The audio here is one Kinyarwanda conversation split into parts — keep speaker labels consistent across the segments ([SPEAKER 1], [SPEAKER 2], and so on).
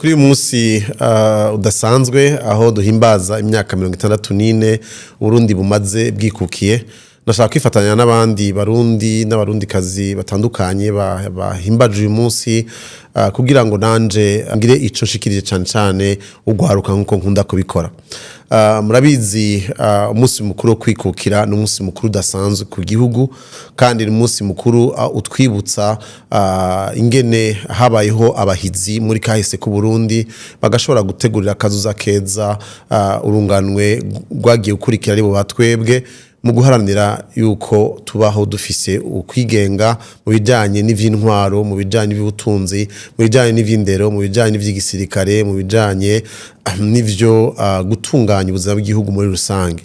[SPEAKER 1] Kuri uyu munsi udasanzwe aho duhimbaza imyaka 64 Burundi bumaze bwikukiye, nashaka kwifatanya n'abandi barundi n'abarundikazi batandukanye bahimbaje uyu munsi kugira ngo nanje ngire ico nshikirije cyane urwaruka nkuko nkunda kubikora. Murabizi umunsi mukuru wo kwikukira n'umunsi mukuru udasanzwe ku gihugu, kandi ni umunsi mukuru utwibutsa ingene habayeho abahizi muri kahise ku Burundi bagashobora gutegurira akazuza keza urunganwe rwagiye ukurikira ari bo batwebwe mu guharanira yuko tubaho dufise ukwigenga mu bijanye n'ivy'intwaro, mu bijanye n'ivy'ubutunzi, mu bijanye n'ivy'indero, mu bijanye n'ivy'igisirikare, mu bijanye n'ivyo gutunganya ubuzima bw'igihugu muri rusange.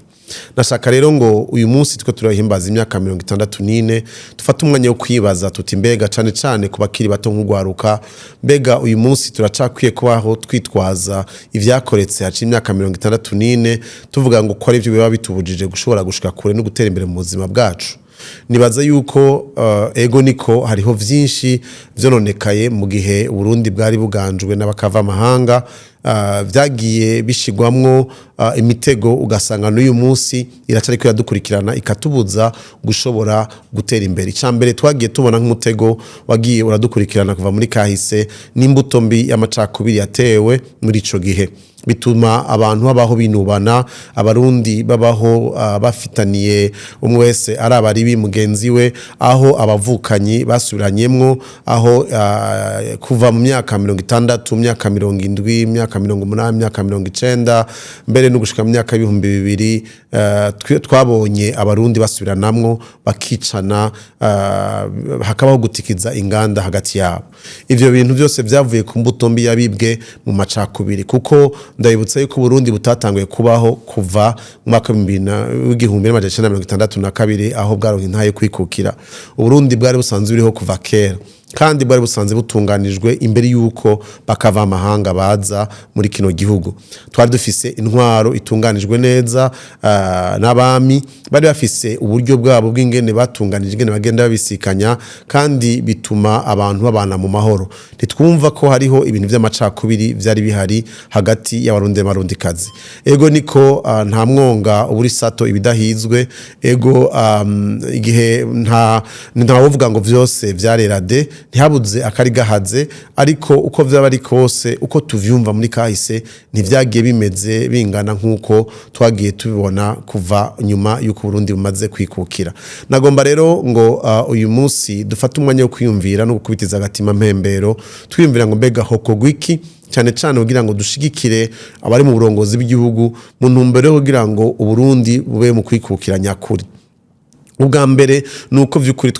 [SPEAKER 1] Nashaka rero ngo uyu munsi twe turahimbaza imyaka 64 tufata umwanya wo kwibaza tuti mbega cane ku bakiri bato nk'urwaruka, mbega uyu munsi turacakwiye kubaho twitwaza ivyakoretse haci imyaka 64 tuvuga ngo ko ari byo biba bitubujije gushobora gushika kure no gutera imbere mu buzima bwacu. Nibaza yuko ego niko hariho vyinshi vyononekaye mu gihe Burundi bwari buganjwe n'abakava amahanga, vyagiye bishigwamwo imitego ugasanga n'uyu munsi iracari ko yadukurikirana ikatubuza gushobora gutera imbere. Icambere twagiye tubona nk'umutego wagiye uradukurikirana kuva muri kahise n'imbuto mbi y'amacakubiri yatewe muri ico gihe, bituma abantu babaho binubana, abarundi babaho bafitaniye umwe wese arabari mugenzi we, aho abavukanyi basubiranyemwo, aho kuva mu myaka 60, myaka 70, myaka 80, myaka 90 mbere no gushika mu myaka 2000 twabonye abarundi basubiranamwo bakicana, hakabaho gutikiza inganda hagati yabo. Ivyo bintu byose vyavuye ku mbuto mbi yabibwe mu macakubiri, kuko ndabibutsa yuko Burundi butatanguye kubaho kuva mu mwaka 1962 aho bwaronka intahe yo kwikukira. Uburundi bwari busanzwe buriho kuva kera, kandi bwari busanzwe butunganijwe imbere yuko bakava amahanga baza muri kino gihugu. Twari dufise intwaro itunganijwe neza, n'abami bari bafise uburyo bwabo bw'ingene batunganije ingene bagenda babisikanya, kandi bituma abantu babana mu mahoro. Ntitwumva ko hariho ibintu vy'amacakubiri vyari bihari hagati y'abarundi n'abarundikazi. Ego niko nta mwonga uburi sato ibidahizwe, ego igihe nta wovuga ngo vyose vyarerade, ntihabuze akari gahaze, ariko uko vyaba ari kose uko tuvyumva muri kahise ntivyagiye bimeze bingana nkuko twagiye tubibona kuva nyuma yuko Burundi bumaze kwikukira. Nagomba rero ngo uyu munsi dufate umwanya wo kwiyumvira no gukubitiza agatima mpembero, twiyumvira ngo mbega hoko gwiki cyane kugira ngo dushigikire abari mu burongozi bw'igihugu mu ntumbero yo kugira ngo Uburundi bube mu kwikukira nyakuri. Ubwa mbere nuko vy'ukuri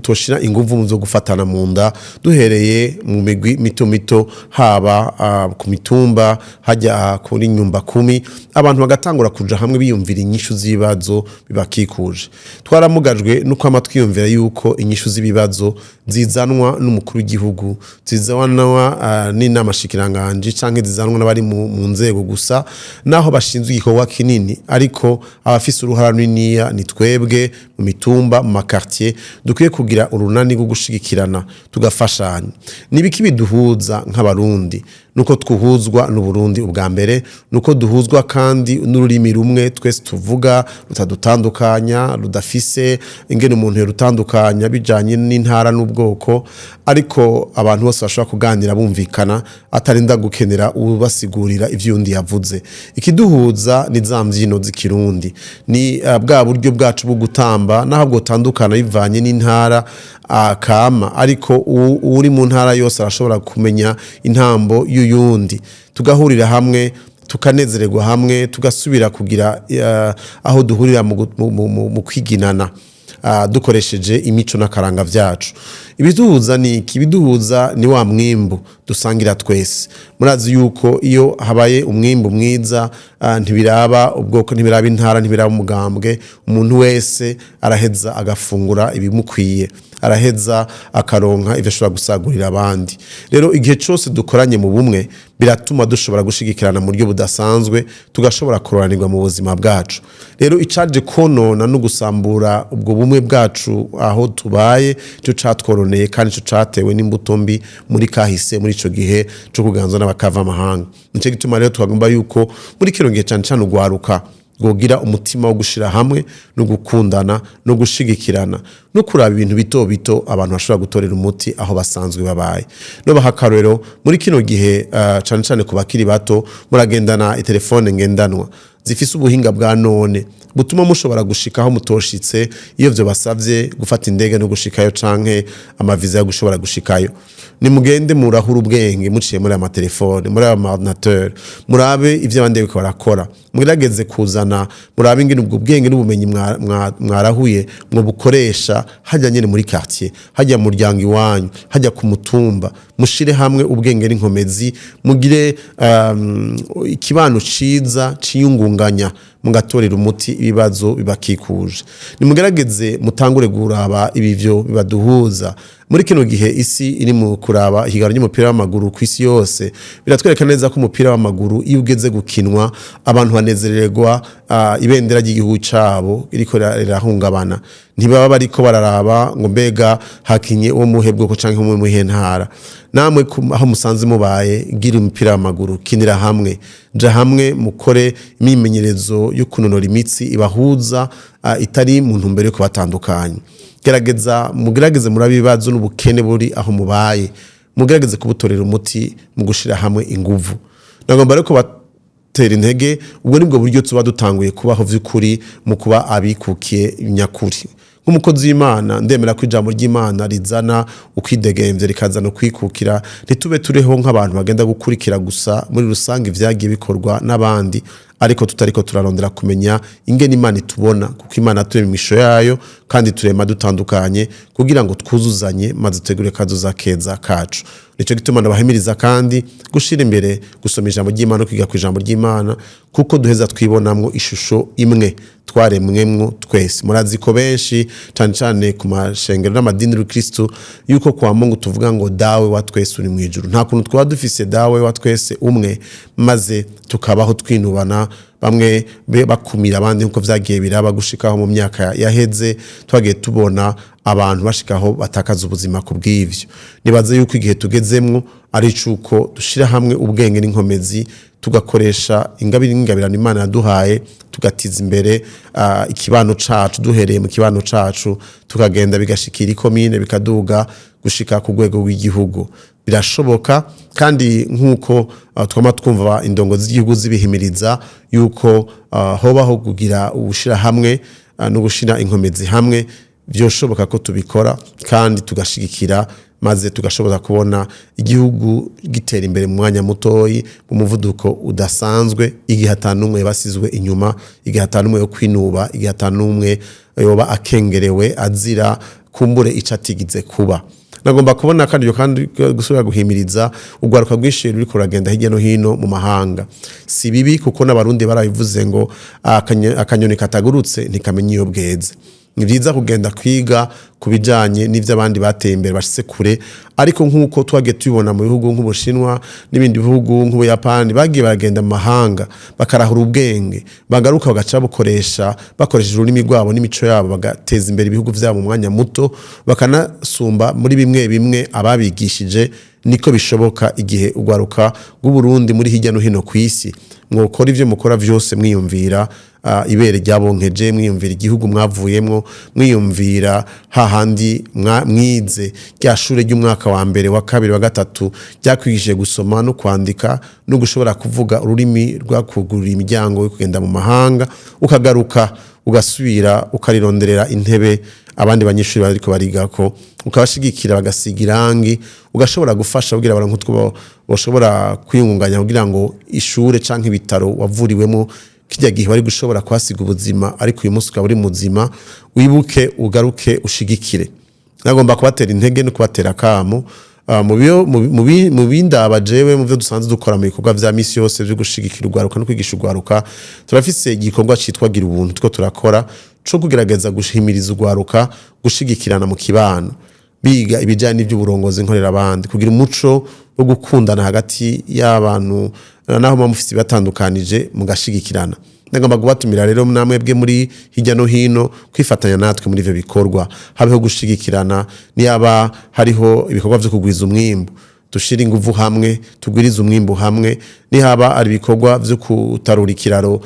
[SPEAKER 1] twoshira inguvu mu zo gufatana mu nda, duhereye mu migwi mito haba ku mitumba hajya kuri nyumba 10, abantu bagatangura kuja hamwe biyumvira inyishu z'ibibazo bibakikuje. Twaramugajwe nuko amatwiyumvira yuko inyishu z'ibibazo zizanwa n'umukuru w'igihugu, zizanwa n'inama shikiranganje canke zizanwa n'abari mu nzego gusa, naho bashinzwe igikorwa kinini, ariko abafise uruhara runiniya ni twebwe mu mitumba, mu makartier. Dukwiye kugira urunani rwo gushigikirana tugafashanya. Nibiki biduhuza nk'abarundi? Nuko twuhuzwa n'Uburundi. Ubwa mbere nuko duhuzwa kandi n'ururimi rumwe twese tuvuga rutadutandukanya, rudafise ingene umuntu rutandukanya bijanye n'intara n'ubwoko, ariko abantu bose bashobora kuganira bumvikana atarinda gukenera ubasigurira ivyundi yavuze. Ikiduhuza ni za mvyino z'ikirundi, ni bwa buryo bwacu bwo gutamba naho bwotandukana bivanye n'intara kama, ariko uri mu ntara yose arashobora kumenya intambo y'uyundi, tugahurira hamwe tukanezererwa hamwe, tugasubira kugira aho duhurira mu kwiginana dukoresheje imico n'akaranga vyacu. Ibiduhuza ni iki? Ibiduhuza ni wa mwimbu dusangira twese. Murazi yuko iyo habaye umwimbu mwiza ntibiraba ubwoko, ntibiraba intara, ntibiraba umugambwe, umuntu wese araheza agafungura ibimukwiye. araheza akaronka ivyo ashobora gusagurira abandi. Rero igihe cyose dukoranye mu bumwe biratuma dushobora gushigikirana mu buryo budasanzwe tugashobora kuroranirwa mu buzima bwacu. Rero icaje konona no gusambura ubwo bumwe bwacu aho tubaye cyo catworoneye kandi cyo catewe n'imbuto mbi muri kahise muri ico gihe cyo kuganzwa n'abakava amahanga. Nico gituma rero twagomba yuko muri kino gihe cyane urwaruka gogira umutima wo gushira hamwe no gukundana no gushigikirana no kuraba ibintu bito bito abantu bashobora gutorera umuti aho basanzwe babaye. No bahakarero muri kino gihe cyane ku bakiri bato muragendana telefone ngendanwa zifise ubuhinga bwa none butuma mushobora gushikaho mutoshitse iyo byo basavye gufata indege no gushikayo canke amaviza yo gushobora gushikayo. Ni mugende murahura ubwenge muciye muri ama telefone muri ama ordinateur murabe ivyo abandi biko barakora mwirageze kuzana murabe ingene ubwo bwenge n'ubumenyi mwarahuye mwo bukoresha hajya nyene muri quartier hajya mu muryango iwanyu hajya ku mutumba mushire hamwe ubwenge n'inkomezi mugire ikibano ciza ciyungunganya mugatorera umuti ibibazo bibakikuje. Nimugerageze mutangure guraba ibivyo bibaduhuza muri kino gihe isi iri mu kuraba higanwa ry'umupira w'amaguru ku isi yose biratwereka neza ko umupira w'amaguru iyo ugeze gukinwa abantu banezererwa ibendera ry'igihugu cabo iriko rirahungabana ntibaba bariko bararaba ngo mbega hakinye uwo muhebwo ko canke umwe muhentara. Namwe aho musanze mubaye gira umupira w'amaguru kinira hamwe ja hamwe mukore imimenyerezo yo kunonora imitsi ibahuza itari mu ntumbero yo kubatandukanya. Mugerageze murabibazo n'ubukene buri aho mubaye mugerageze kubutorera umuti mu gushira hamwe inguvu. Nagomba reko batera intege ubwo nibwo buryo tuba dutanguye kubaho vy'ukuri mu kuba abikukiye nyakuri. Nk'umukozi w'Imana ndemera ko ijambo ry'Imana rizana ukwidegemvye rikazana kwikukira ntitube tureho nk'abantu bagenda gukurikira gusa muri rusange ivyagiye bikorwa n'abandi ariko tutariko turarondera kumenya ingene Imana itubona kuko Imana turema imisho yayo kandi turema dutandukanye kugira ngo twuzuzanye maze tegure kazoza keza kacu. Nico gituma ndabahimiriza kandi gushira imbere gusoma ijambo ry'Imana kwiga ku ijambo ry'Imana kuko duheza twibonamwo ishusho imwe twaremwemwo twese. Murazi ko benshi cyane ku mashengero n'amadini y'Ukristo yuko kwa Mungu tuvuga ngo dawe wa twese uri mu ijuru. Nta kuntu twaba dufise dawe wa twese umwe maze tukabaho twinubana bamwe bakumira abandi nkuko vyagiye biraba gushikaho mu myaka yaheze twagiye tubona abantu bashikaho batakaza ubuzima ku bw'ivyo. Nibaze yuko igihe tugezemwo ari cuko dushira hamwe ubwenge n'inkomezi tugakoresha ingabirano Imana yaduhaye tugatiza imbere ikibano cacu duhereye mu kibano cacu tukagenda bigashikira ikomine bikaduga gushika ku rwego rw'igihugu. Birashoboka kandi nkuko twama twumva indongo z'igihugu zibihimiriza yuko hobaho kugira ubushira hamwe no gushira inkomezi hamwe byoshoboka ko tubikora kandi tugashigikira maze tugashobora kubona igihugu gitera imbere mu mwanya mutoyi mu muvuduko udasanzwe igihe hatanumwe basizwe inyuma igihe hatanumwe yo kwinuba igihe hatanumwe yoba akengerewe azira kumbure icatigize kuba. Nagomba kubona kandi gusubira guhimiriza urwaruka rwinshi ruri kuragenda hirya no hino mu mahanga. Si bibi kuko n'abarundi barabivuze ngo akanyoni katagurutse ntikamenya iyo bweze. Ni byiza kugenda kwiga kubijanye n'ivyo abandi bateye imbere bashitse kure ariko nkuko twagiye tubibona mu bihugu nk'Ubushinwa n'ibindi bihugu nk'Ubuyapani bagiye baragenda mu mahanga bakarahura ubwenge bagaruka bagaca bakoresheje ururimi rwabo n'imico yabo bagateza imbere ibihugu vyabo mu mwanya muto bakanasumba muri bimwe ababigishije. Niko bishoboka igihe urwaruka rw'Uburundi muri hirya no hino kw'isi mwokora ivyo mukora vyose mwiyumvira ibere ryabonkeje mwiyumvira igihugu mwavuyemwo mwiyumvira hahandi mwize rya shure ry'umwaka wa mbere wa kabiri wa gatatu ryakwigishije gusoma no kwandika no gushobora kuvuga ururimi rwakugurira imiryango yo kugenda mu mahanga ukagaruka ugasubira ukarironderera intebe abandi banyeshuri bariko barigako ukabashigikira bagasiga irangi ugashobora gufasha kugira abantu nk'utwo boshobora kwiyungunganya kugira ngo ishure canke ibitaro wavuriwemo kijya gihe bari gushobora kwasiga ubuzima ariko uyu munsi ukaba uri muzima wibuke ugaruke ushigikire. Nagomba kubatera intege no kubatera kamo mu bindaba jewe mu byo dusanzwe dukora mu bikorwa vya misi yose byo gushigikira urwaruka no kwigisha urwaruka turafise igikorwa citwa gira ubuntu two turakora co kugerageza gushimiriza urwaruka gushigikirana mu kibano biga ibijanye n'ivy'uburongozi nkorera abandi kugira umuco wo gukundana hagati y'abantu naho mufisi batandukanije mugashigikirana. Ndagomba kubatumira rero namwebwe muri hirya no hino kwifatanya natwe muri ivyo bikorwa habeho gushigikirana niyaba hariho ibikorwa vyo kugwiza umwimbu dushira inguvu hamwe tugwiriza umwimbu hamwe nihaba ari ibikorwa vyo kutarura ikiraro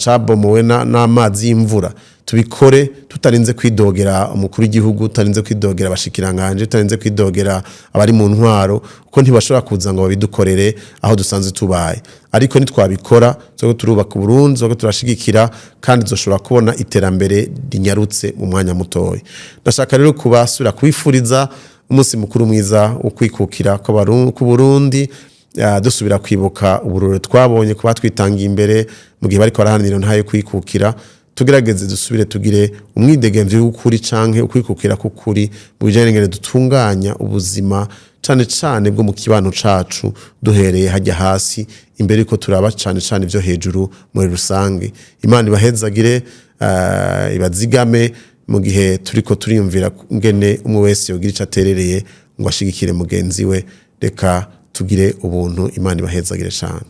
[SPEAKER 1] cabomowe n'amazi y'imvura tubikore tutarinze kwidogera umukuru w'igihugu tutarinze kwidogera abashikiranganje tutarinze kwidogera abari mu ntwaro kuko ntibashobora kuza ngo babidukorere aho dusanzwe tubaye ariko nitwabikora zo turubaka Burundi zo turashigikira kandi zoshobora kubona iterambere rinyarutse mu mwanya mutoyi. Ndashaka rero kubasura kwifuriza umunsi mukuru mwiza ukwikukira ku Burundi dusubira kwibuka ubururu twabonye kuba twitangiye imbere mu gihe bariko barahanira Intahe yo kwikukira tugerageze dusubire tugire umwidegemvye w'ukuri canke ukwikukira k'ukuri mu bijanye n'ingene dutunganya ubuzima cane cane bwo mu kibano cacu duhereye hajya hasi imbere ko turaba cane cane ivyo hejuru muri rusange. Imana ibahezagire ibazigame mu gihe turiko turiyumvira ngene umwe wese yogira ico aterereye ngo ashigikire mugenzi we reka tugire ubuntu. Imana ibahezagire cyane.